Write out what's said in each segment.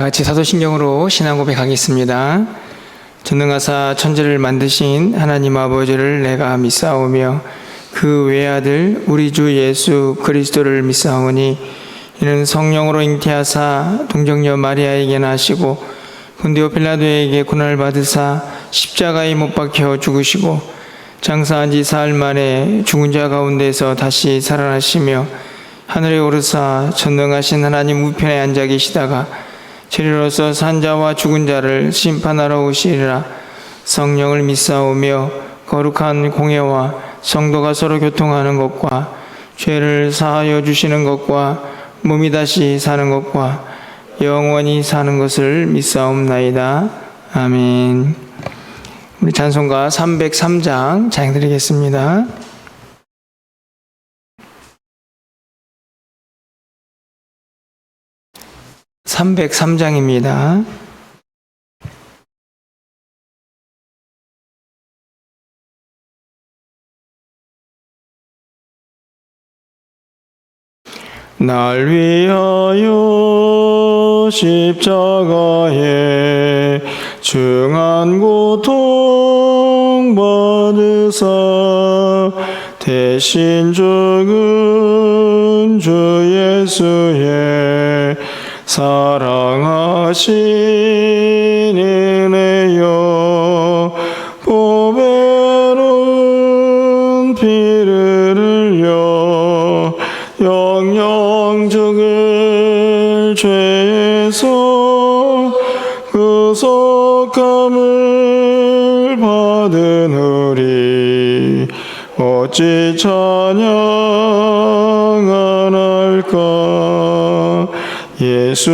같이 사도신경으로 신앙 고백하겠습니다. 전능하사 천지를 만드신 하나님 아버지를 내가 믿사오며 그 외아들 우리 주 예수 그리스도를 믿사오니 이는 성령으로 잉태하사 동정녀 마리아에게 나시고 본디오 필라도에게 고난을 받으사 십자가에 못 박혀 죽으시고 장사한 지 사흘 만에 죽은 자 가운데서 다시 살아나시며 하늘에 오르사 전능하신 하나님 우편에 앉아 계시다가 저리로서 산자와 죽은 자를 심판하러 오시리라. 성령을 믿사오며 거룩한 공예와 성도가 서로 교통하는 것과 죄를 사하여 주시는 것과 몸이 다시 사는 것과 영원히 사는 것을 믿사옵나이다. 아멘. 우리 찬송가 303장 찬양드리겠습니다. 303장입니다. 날 위하여 십자가에 중한 고통 받으사 대신 죽은 주 예수의 사랑하신 은혜여 보배로운 피를 흘려 영영 죽을 죄에서 구속함을 받은 우리 어찌 찬양 안 할까. 예수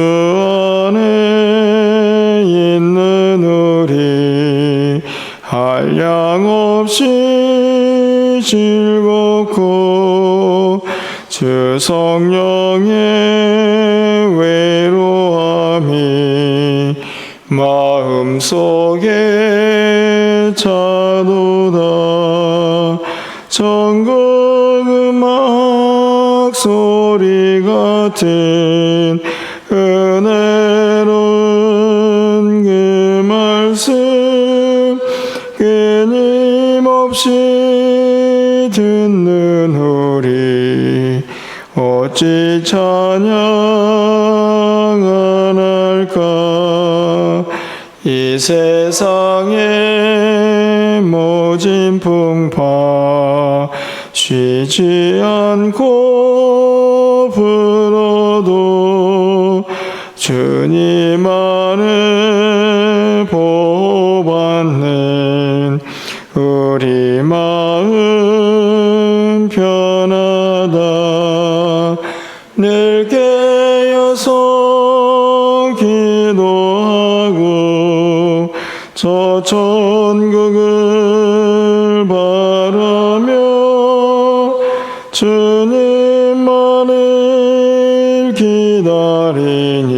안에 있는 우리 한량없이 즐겁고 주 성령의 외로움이 마음속에 차도다. 전국 음악 소리 같은 은혜로운 그 말씀 끊임없이 듣는 우리 어찌 찬양 안 할까. 이 세상의 모진 풍파 쉬지 않고 불어도 주님 안에 보호받는 우리 마음 편하다. 늘 깨어서 기도하고 저 천국을 바라며 주님만을 기다리니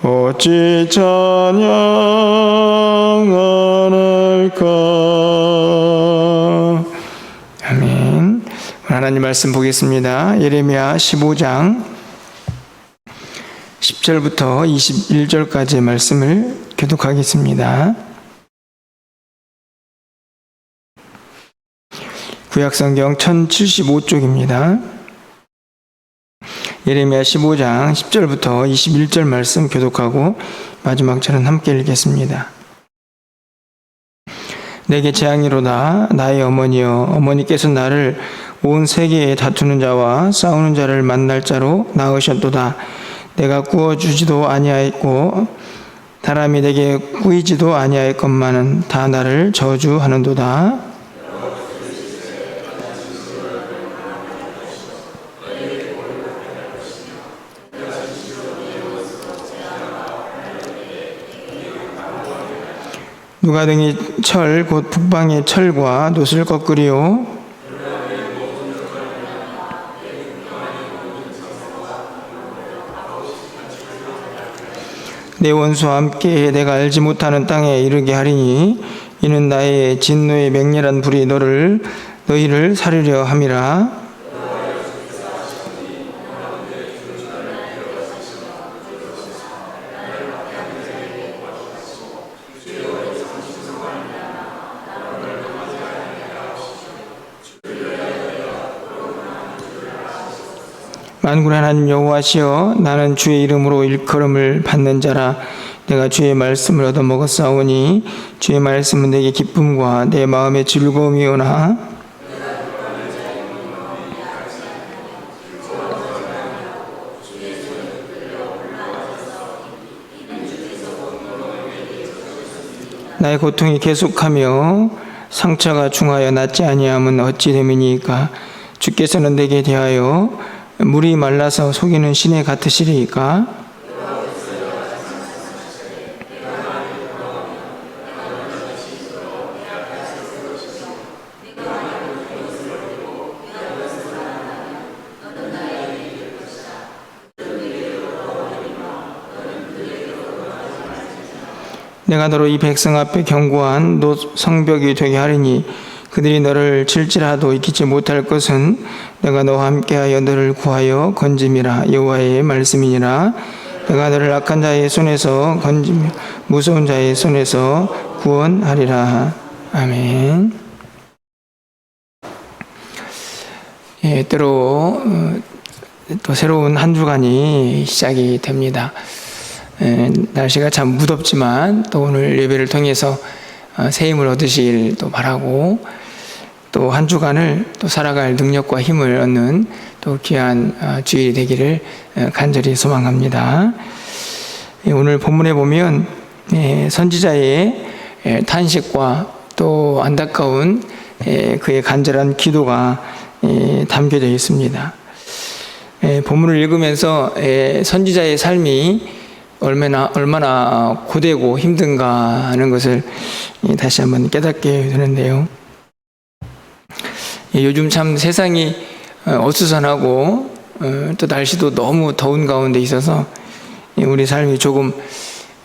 어찌 찬양 안 할까. 아멘. 하나님 말씀 보겠습니다. 예레미야 15장 10절부터 21절까지의 말씀을 교독하겠습니다. 구약성경 1075쪽입니다. 예레미야 15장 10절부터 21절 말씀 교독하고 마지막 절은 함께 읽겠습니다. 내게 재앙이로다. 나의 어머니여, 어머니께서 나를 온 세계에 다투는 자와 싸우는 자를 만날 자로 낳으셨도다. 내가 구워주지도 아니하였고 사람이 내게 꾸이지도 아니하였건만은 다 나를 저주하는도다. 누가 등이 철 곧 북방의 철과 놋을 꺾으리요. 내 원수와 함께 내가 알지 못하는 땅에 이르게 하리니 이는 나의 진노의 맹렬한 불이 너희를 사르려 함이라. 만군의 하나님 여호와시여, 나는 주의 이름으로 일컬음을 받는 자라. 내가 주의 말씀을 얻어먹었사오니 주의 말씀은 내게 기쁨과 내 마음의 즐거움이오나. 나의 고통이 계속하며 상처가 중하여 낫지 아니함은 어찌 됨이니까. 주께서는 내게 대하여 물이 말라서 속이는 시내 같으시리이까. 내가 너로 이 백성 앞에 견고한 성벽이 되게 하리니 그들이 너를 칠지라도 이기지 못할 것은 내가 너와 함께하여 너를 구하여 건짐이라. 여호와의 말씀이니라. 내가 너를 악한 자의 손에서 건지며 무서운 자의 손에서 구원하리라. 아멘. 때로 또 새로운 한 주간이 시작이 됩니다. 날씨가 참 무덥지만 또 오늘 예배를 통해서 새 힘을 얻으시길 또 바라고, 또 한 주간을 또 살아갈 능력과 힘을 얻는 또 귀한 주일이 되기를 간절히 소망합니다. 오늘 본문에 보면 선지자의 탄식과 또 안타까운 그의 간절한 기도가 담겨져 있습니다. 본문을 읽으면서 선지자의 삶이 얼마나 고되고 힘든가 하는 것을 다시 한번 깨닫게 되는데요. 요즘 참 세상이 어수선하고 또 날씨도 너무 더운 가운데 있어서 우리 삶이 조금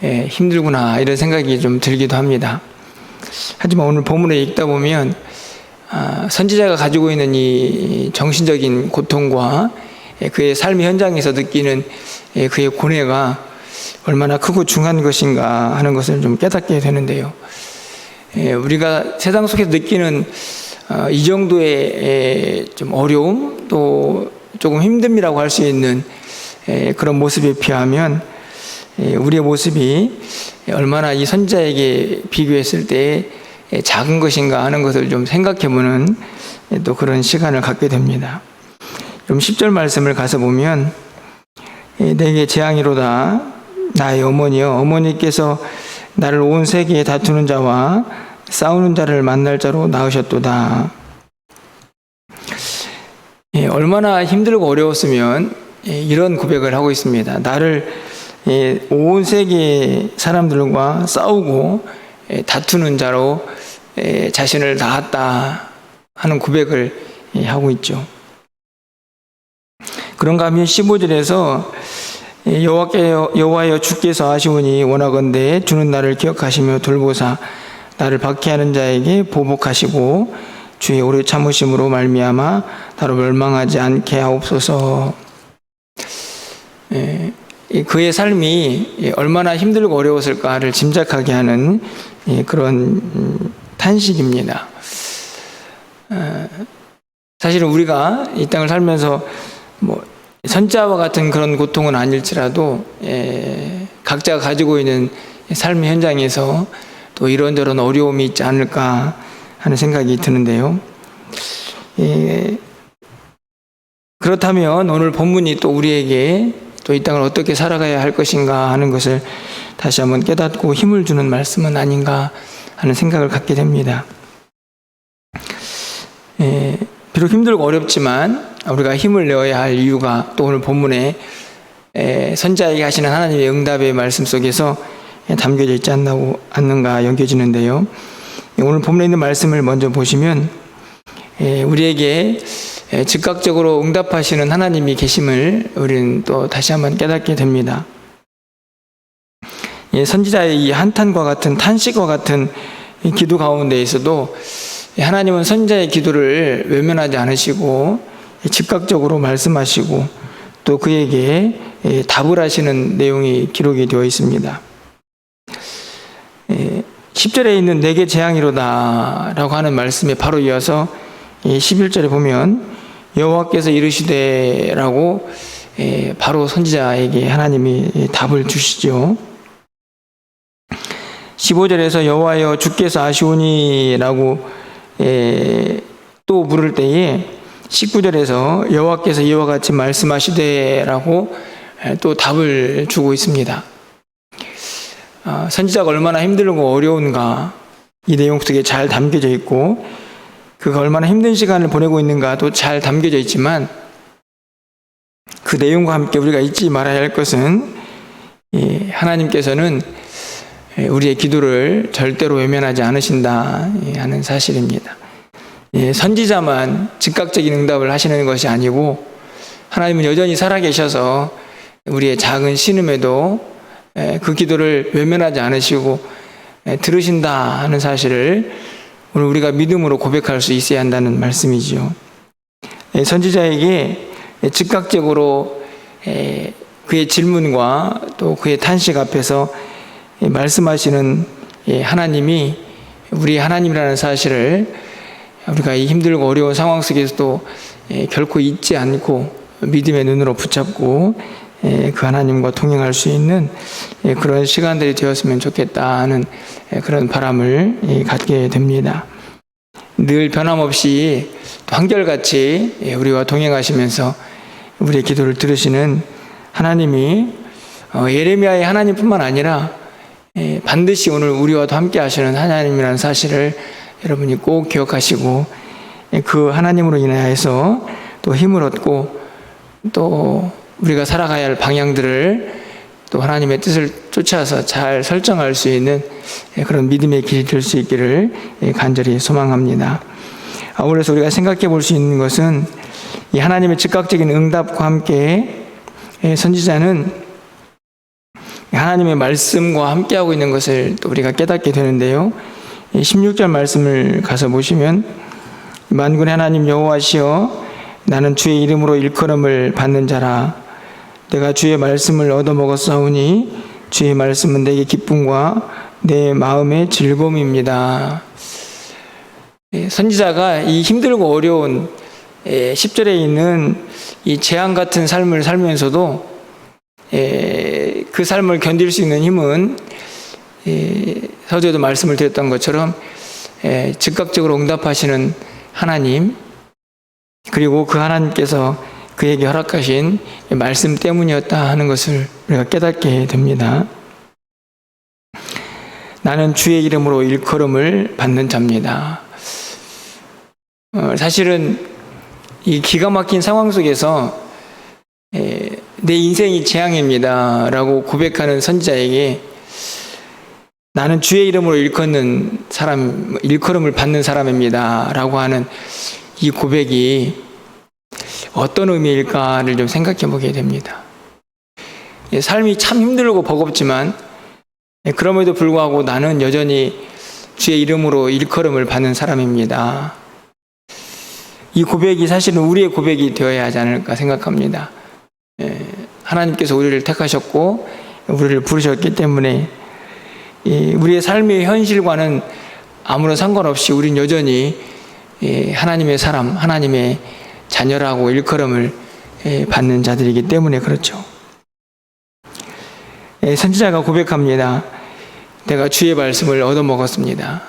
힘들구나 이런 생각이 좀 들기도 합니다. 하지만 오늘 본문을 읽다 보면 선지자가 가지고 있는 이 정신적인 고통과 그의 삶의 현장에서 느끼는 그의 고뇌가 얼마나 크고 중한 것인가 하는 것을 좀 깨닫게 되는데요. 우리가 세상 속에서 느끼는 이 정도의 좀 어려움, 또 조금 힘듦이라고 할 수 있는 그런 모습에 비하면 우리의 모습이 얼마나 이 선지자에게 비교했을 때 작은 것인가 하는 것을 좀 생각해보는 또 그런 시간을 갖게 됩니다. 그럼 10절 말씀을 가서 보면, 내게 재앙이로다 나의 어머니여, 어머니께서 나를 온 세계에 다투는 자와 싸우는 자를 만날 자로 낳으셨도다. 얼마나 힘들고 어려웠으면 이런 고백을 하고 있습니다. 나를 온 세계 사람들과 싸우고 다투는 자로 자신을 낳았다 하는 고백을 하고 있죠. 그런가 하면 15절에서 여호와여 주께서 아시오니 원하건대 주는 나를 기억하시며 돌보사 나를 박해하는 자에게 보복하시고 주의 오래 참으심으로 말미암아 나로 멸망하지 않게 하옵소서. 그의 삶이 얼마나 힘들고 어려웠을까를 짐작하게 하는 그런 탄식입니다. 사실은 우리가 이 땅을 살면서 선지자와 같은 그런 고통은 아닐지라도 각자가 가지고 있는 삶의 현장에서 또 이런저런 어려움이 있지 않을까 하는 생각이 드는데요. 그렇다면 오늘 본문이 또 우리에게 또 이 땅을 어떻게 살아가야 할 것인가 하는 것을 다시 한번 깨닫고 힘을 주는 말씀은 아닌가 하는 생각을 갖게 됩니다. 비록 힘들고 어렵지만 우리가 힘을 내어야 할 이유가 또 오늘 본문에 선지자에게 하시는 하나님의 응답의 말씀 속에서 담겨져 있지 않는가 여겨지는데요. 오늘 본문에 있는 말씀을 먼저 보시면 우리에게 즉각적으로 응답하시는 하나님이 계심을 우리는 또 다시 한번 깨닫게 됩니다. 선지자의 이 한탄과 같은 탄식과 같은 기도 가운데에서도 하나님은 선지자의 기도를 외면하지 않으시고 즉각적으로 말씀하시고 또 그에게 답을 하시는 내용이 기록이 되어 있습니다. 10절에 있는 내게 재앙이로다 라고 하는 말씀에 바로 이어서 11절에 보면 여호와께서 이르시되 라고 바로 선지자에게 하나님이 답을 주시죠. 15절에서 여호와여 주께서 아시오니라고 또 물을 때에 19절에서 여호와께서 이와 같이 말씀하시되라고 또 답을 주고 있습니다. 선지자가 얼마나 힘들고 어려운가 이 내용 속에 잘 담겨져 있고 그가 얼마나 힘든 시간을 보내고 있는가도 잘 담겨져 있지만 그 내용과 함께 우리가 잊지 말아야 할 것은 하나님께서는 우리의 기도를 절대로 외면하지 않으신다 하는 사실입니다. 선지자만 즉각적인 응답을 하시는 것이 아니고 하나님은 여전히 살아계셔서 우리의 작은 신음에도 그 기도를 외면하지 않으시고 들으신다 하는 사실을 오늘 우리가 믿음으로 고백할 수 있어야 한다는 말씀이지요. 선지자에게 즉각적으로 그의 질문과 또 그의 탄식 앞에서 말씀하시는 하나님이 우리 하나님이라는 사실을 우리가 이 힘들고 어려운 상황 속에서도 결코 잊지 않고 믿음의 눈으로 붙잡고 그 하나님과 동행할 수 있는 그런 시간들이 되었으면 좋겠다 하는 그런 바람을 갖게 됩니다. 늘 변함없이 한결같이 우리와 동행하시면서 우리의 기도를 들으시는 하나님이 예레미야의 하나님뿐만 아니라 반드시 오늘 우리와도 함께 하시는 하나님이라는 사실을 여러분이 꼭 기억하시고 그 하나님으로 인하여서 또 힘을 얻고 또 우리가 살아가야 할 방향들을 또 하나님의 뜻을 쫓아서 잘 설정할 수 있는 그런 믿음의 길이 될 수 있기를 간절히 소망합니다. 그래서 우리가 생각해 볼 수 있는 것은 이 하나님의 즉각적인 응답과 함께 선지자는 하나님의 말씀과 함께하고 있는 것을 또 우리가 깨닫게 되는데요. 16절 말씀을 가서 보시면 만군의 하나님 여호와시여 나는 주의 이름으로 일컬음을 받는 자라 내가 주의 말씀을 얻어먹었사오니 주의 말씀은 내게 기쁨과 내 마음의 즐거움입니다. 선지자가 이 힘들고 어려운 10절에 있는 이 재앙 같은 삶을 살면서도 그 삶을 견딜 수 있는 힘은 서두에도 말씀을 드렸던 것처럼 즉각적으로 응답하시는 하나님 그리고 그 하나님께서 그에게 허락하신 말씀 때문이었다 하는 것을 우리가 깨닫게 됩니다. 나는 주의 이름으로 일컬음을 받는 자입니다. 사실은 이 기가 막힌 상황 속에서 내 인생이 재앙입니다 라고 고백하는 선지자에게 나는 주의 이름으로 일컬음을 받는 사람입니다 라고 하는 이 고백이 어떤 의미일까를 좀 생각해 보게 됩니다. 삶이 참 힘들고 버겁지만 그럼에도 불구하고 나는 여전히 주의 이름으로 일컬음을 받는 사람입니다. 이 고백이 사실은 우리의 고백이 되어야 하지 않을까 생각합니다. 하나님께서 우리를 택하셨고 우리를 부르셨기 때문에 우리의 삶의 현실과는 아무런 상관없이 우린 여전히 하나님의 사람, 하나님의 자녀라고 일컬음을 받는 자들이기 때문에 그렇죠. 선지자가 고백합니다. 내가 주의 말씀을 얻어먹었습니다.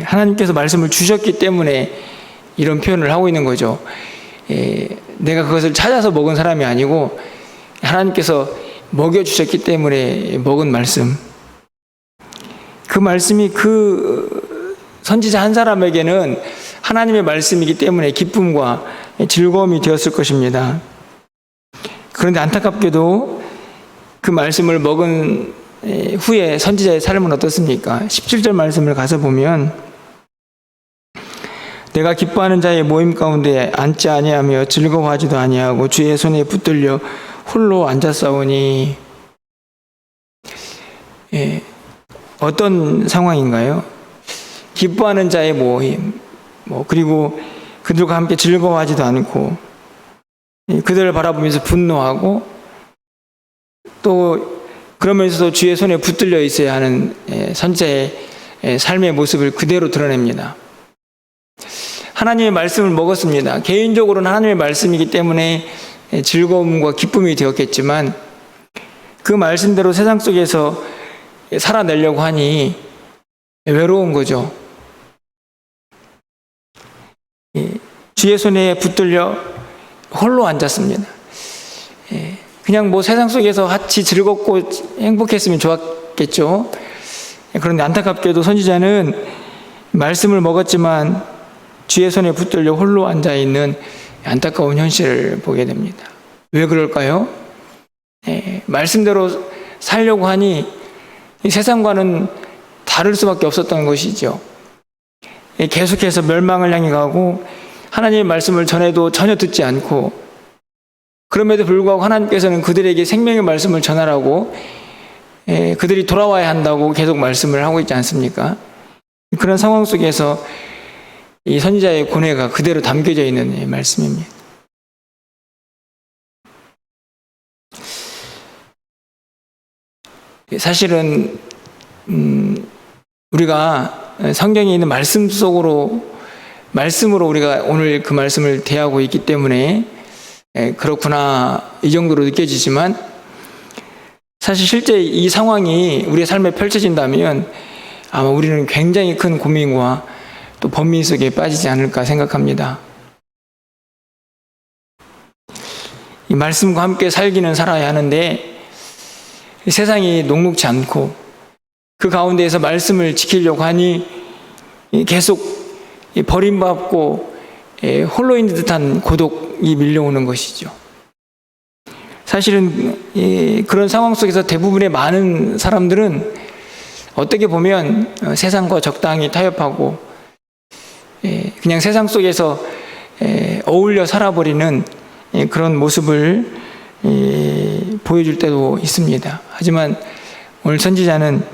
하나님께서 말씀을 주셨기 때문에 이런 표현을 하고 있는 거죠. 내가 그것을 찾아서 먹은 사람이 아니고 하나님께서 먹여주셨기 때문에 먹은 말씀. 그 말씀이 그 선지자 한 사람에게는 하나님의 말씀이기 때문에 기쁨과 즐거움이 되었을 것입니다. 그런데 안타깝게도 그 말씀을 먹은 후에 선지자의 삶은 어떻습니까? 17절 말씀을 가서 보면 내가 기뻐하는 자의 모임 가운데 앉지 아니하며 즐거워하지도 아니하고 주의 손에 붙들려 홀로 앉았사오니 어떤 상황인가요? 기뻐하는 자의 모임 그리고 그들과 함께 즐거워하지도 않고 그들을 바라보면서 분노하고 또 그러면서도 주의 손에 붙들려 있어야 하는 선지자의 삶의 모습을 그대로 드러냅니다. 하나님의 말씀을 먹었습니다. 개인적으로는 하나님의 말씀이기 때문에 즐거움과 기쁨이 되었겠지만 그 말씀대로 세상 속에서 살아내려고 하니 외로운 거죠. 주의 손에 붙들려 홀로 앉았습니다. 그냥 뭐 세상 속에서 같이 즐겁고 행복했으면 좋았겠죠. 그런데 안타깝게도 선지자는 말씀을 먹었지만 주의 손에 붙들려 홀로 앉아있는 안타까운 현실을 보게 됩니다. 왜 그럴까요? 말씀대로 살려고 하니 이 세상과는 다를 수밖에 없었던 것이죠. 계속해서 멸망을 향해 가고 하나님의 말씀을 전해도 전혀 듣지 않고, 그럼에도 불구하고 하나님께서는 그들에게 생명의 말씀을 전하라고 그들이 돌아와야 한다고 계속 말씀을 하고 있지 않습니까? 그런 상황 속에서 이 선지자의 고뇌가 그대로 담겨져 있는 말씀입니다. 사실은 우리가 성경에 있는 말씀으로 우리가 오늘 그 말씀을 대하고 있기 때문에 그렇구나 이 정도로 느껴지지만, 사실 실제 이 상황이 우리의 삶에 펼쳐진다면 아마 우리는 굉장히 큰 고민과 또 번민 속에 빠지지 않을까 생각합니다. 이 말씀과 함께 살기는 살아야 하는데 세상이 녹록지 않고 그 가운데에서 말씀을 지키려고 하니 계속 버림받고 홀로 있는 듯한 고독이 밀려오는 것이죠. 사실은 그런 상황 속에서 대부분의 많은 사람들은 어떻게 보면 세상과 적당히 타협하고 그냥 세상 속에서 어울려 살아버리는 그런 모습을 보여줄 때도 있습니다. 하지만 오늘 선지자는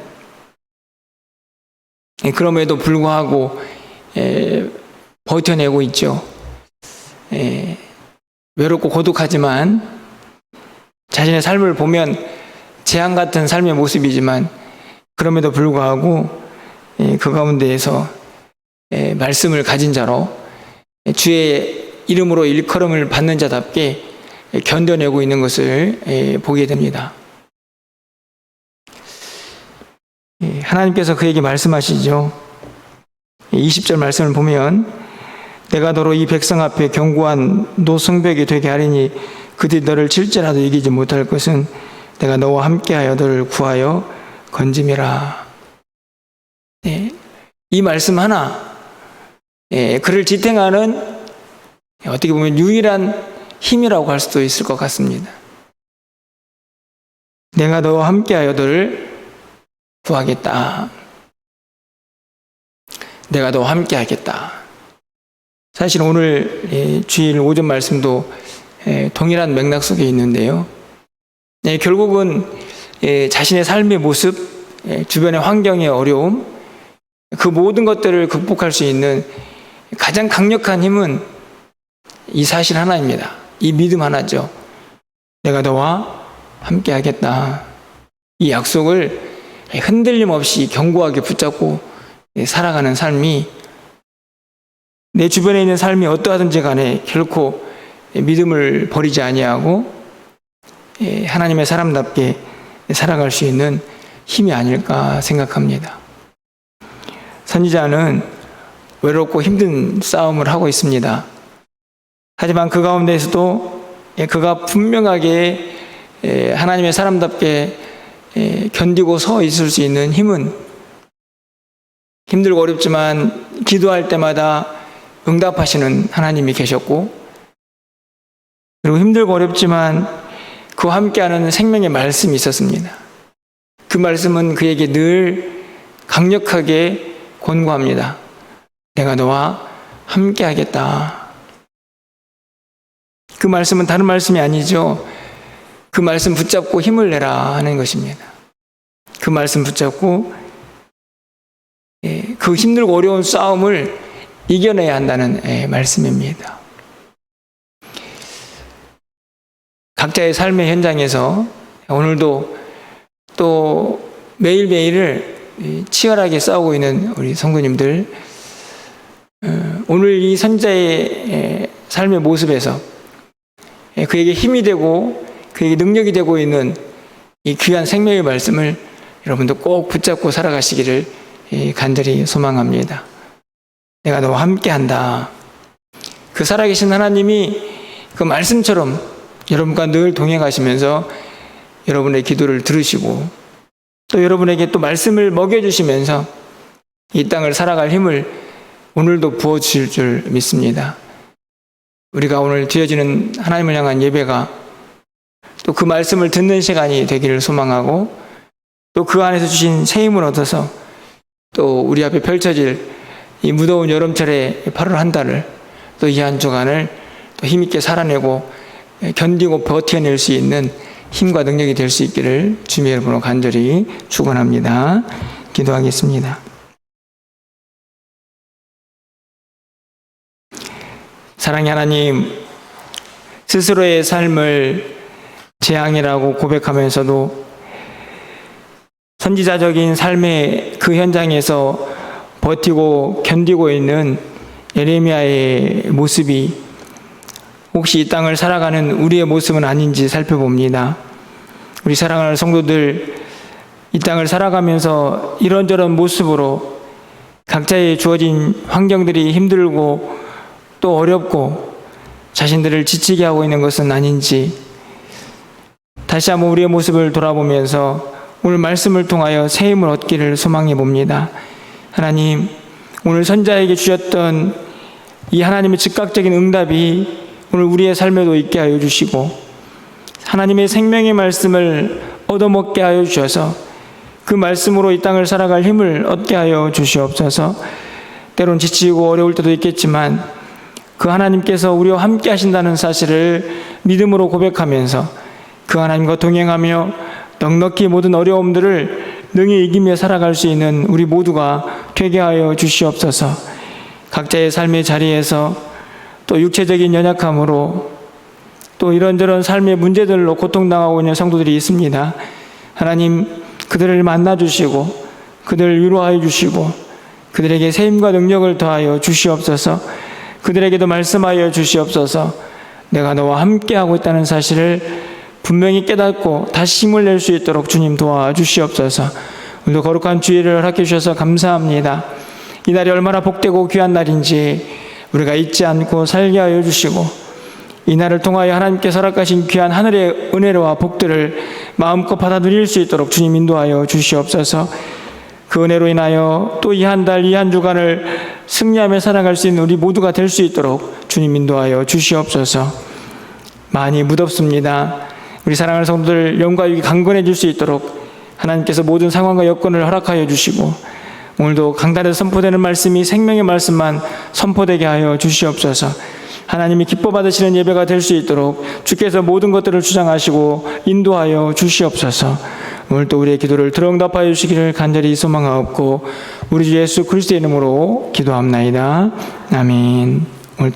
그럼에도 불구하고 버텨내고 있죠. 외롭고 고독하지만 자신의 삶을 보면 재앙 같은 삶의 모습이지만 그럼에도 불구하고 그 가운데에서 말씀을 가진 자로 주의 이름으로 일컬음을 받는 자답게 견뎌내고 있는 것을 보게 됩니다. 하나님께서 그에게 말씀하시죠. 20절 말씀을 보면 내가 너로 이 백성 앞에 견고한 노성벽이 되게 하리니 그들이 너를 칠지라도 이기지 못할 것은 내가 너와 함께하여 너를 구하여 건짐이라. 이 말씀 하나, 그를 지탱하는 어떻게 보면 유일한 힘이라고 할 수도 있을 것 같습니다. 내가 너와 함께하여 너를 구하겠다. 내가 너와 함께하겠다. 사실 오늘 주일 오전 말씀도 동일한 맥락 속에 있는데요. 결국은 자신의 삶의 모습, 주변의 환경의 어려움, 그 모든 것들을 극복할 수 있는 가장 강력한 힘은 이 사실 하나입니다. 이 믿음 하나죠. 내가 너와 함께 하겠다. 이 약속을 흔들림 없이 견고하게 붙잡고 살아가는 삶이, 내 주변에 있는 삶이 어떠하든지 간에 결코 믿음을 버리지 아니하고 하나님의 사람답게 살아갈 수 있는 힘이 아닐까 생각합니다. 선지자는 외롭고 힘든 싸움을 하고 있습니다. 하지만 그 가운데에서도 그가 분명하게 하나님의 사람답게 견디고 서 있을 수 있는 힘은 힘들고 어렵지만 기도할 때마다 응답하시는 하나님이 계셨고, 그리고 힘들고 어렵지만 그와 함께하는 생명의 말씀이 있었습니다. 그 말씀은 그에게 늘 강력하게 권고합니다. 내가 너와 함께하겠다. 그 말씀은 다른 말씀이 아니죠. 그 말씀 붙잡고 힘을 내라 하는 것입니다. 그 말씀 붙잡고 그 힘들고 어려운 싸움을 이겨내야 한다는 말씀입니다. 각자의 삶의 현장에서 오늘도 또 매일매일을 치열하게 싸우고 있는 우리 성도님들, 오늘 이 선지자의 삶의 모습에서 그에게 힘이 되고 그에게 능력이 되고 있는 이 귀한 생명의 말씀을 여러분도 꼭 붙잡고 살아가시기를 간절히 소망합니다. 내가 너와 함께한다. 그 살아계신 하나님이 그 말씀처럼 여러분과 늘 동행하시면서 여러분의 기도를 들으시고 또 여러분에게 또 말씀을 먹여주시면서 이 땅을 살아갈 힘을 오늘도 부어주실 줄 믿습니다. 우리가 오늘 드려지는 하나님을 향한 예배가 또 그 말씀을 듣는 시간이 되기를 소망하고 또 그 안에서 주신 새 힘을 얻어서 또 우리 앞에 펼쳐질 이 무더운 여름철의 8월 한 달을 또 이 한 주간을 또 힘있게 살아내고 견디고 버텨낼 수 있는 힘과 능력이 될 수 있기를 주님의 이름으로 간절히 축원합니다. 기도하겠습니다. 사랑의 하나님, 스스로의 삶을 재앙이라고 고백하면서도 선지자적인 삶의 그 현장에서 버티고 견디고 있는 예레미야의 모습이 혹시 이 땅을 살아가는 우리의 모습은 아닌지 살펴봅니다. 우리 사랑하는 성도들, 이 땅을 살아가면서 이런저런 모습으로 각자의 주어진 환경들이 힘들고 또 어렵고 자신들을 지치게 하고 있는 것은 아닌지 다시 한번 우리의 모습을 돌아보면서 오늘 말씀을 통하여 새 힘을 얻기를 소망해 봅니다. 하나님, 오늘 선자에게 주셨던 이 하나님의 즉각적인 응답이 오늘 우리의 삶에도 있게 하여 주시고 하나님의 생명의 말씀을 얻어먹게 하여 주셔서 그 말씀으로 이 땅을 살아갈 힘을 얻게 하여 주시옵소서. 때론 지치고 어려울 때도 있겠지만 그 하나님께서 우리와 함께 하신다는 사실을 믿음으로 고백하면서 그 하나님과 동행하며 넉넉히 모든 어려움들을 능히 이기며 살아갈 수 있는 우리 모두가 되게 하여 주시옵소서. 각자의 삶의 자리에서 또 육체적인 연약함으로 또 이런저런 삶의 문제들로 고통당하고 있는 성도들이 있습니다. 하나님, 그들을 만나주시고 그들을 위로하여 주시고 그들에게 새 힘과 능력을 더하여 주시옵소서. 그들에게도 말씀하여 주시옵소서. 내가 너와 함께하고 있다는 사실을 분명히 깨닫고 다시 힘을 낼 수 있도록 주님 도와주시옵소서. 오늘도 거룩한 주일을 허락해 주셔서 감사합니다. 이 날이 얼마나 복되고 귀한 날인지 우리가 잊지 않고 살게 하여 주시고 이 날을 통하여 하나님께서 허락하신 귀한 하늘의 은혜와 복들을 마음껏 받아 누릴 수 있도록 주님 인도하여 주시옵소서. 그 은혜로 인하여 또 이 한 달, 이 한 주간을 승리하며 살아갈 수 있는 우리 모두가 될 수 있도록 주님 인도하여 주시옵소서. 많이 무덥습니다. 우리 사랑하는 성도들 영과 육이 강건해질 수 있도록 하나님께서 모든 상황과 여건을 허락하여 주시고 오늘도 강단에서 선포되는 말씀이 생명의 말씀만 선포되게 하여 주시옵소서. 하나님이 기뻐 받으시는 예배가 될 수 있도록 주께서 모든 것들을 주장하시고 인도하여 주시옵소서. 오늘도 우리의 기도를 들어응답하여 주시기를 간절히 소망하옵고 우리 주 예수 그리스도의 이름으로 기도합나이다. 아멘. 오늘도